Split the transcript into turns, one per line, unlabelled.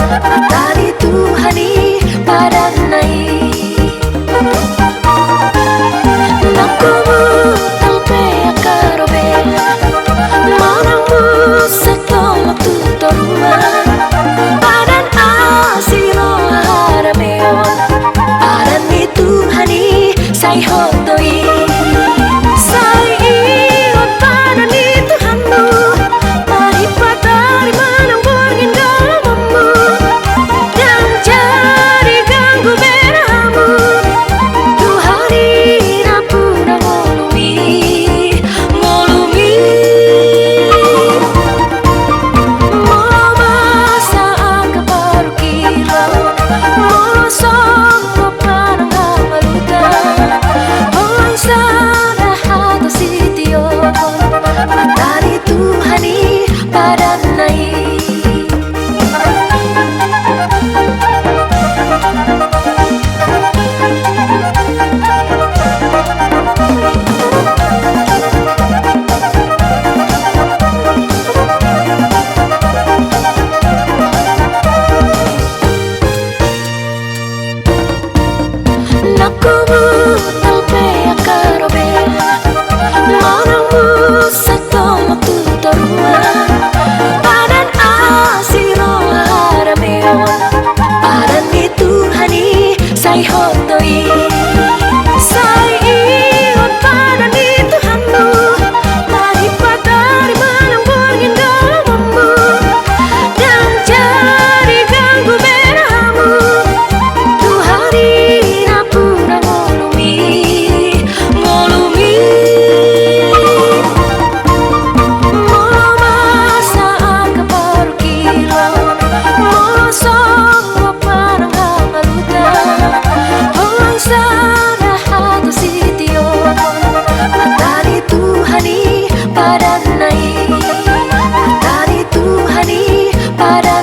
Matahari Tuhani padanai Nakumu talpe akarobe Manangmu setolok tutorua Padan asiro harameo Parani Tuhani sai hotoi Sai iot padani Tuhanmu Mari patari manang borgin gamamu Dan cari ganggu beramu Tuhari napuna ngolumi Ngolumi Mamasa angka baru kilau Mosok papanang hamaluta Hongsana hata sitio Matahari Tuhani padanai Nakumu talpe akarobe Manangmu setolok tutorua Padan asiro harameo Parani Tuhani sai hotoi Sai iot padani Tuhanmu Mari patari manang borgin gamamu Dan cari ganggu beramu Tuhari napuna ngolumi Ngolumi Mamasa angka baru kilau Mosok papanang hamaluta Hongsana hata sitio Matahari Tuhani padanai Matahari Tuhani padanai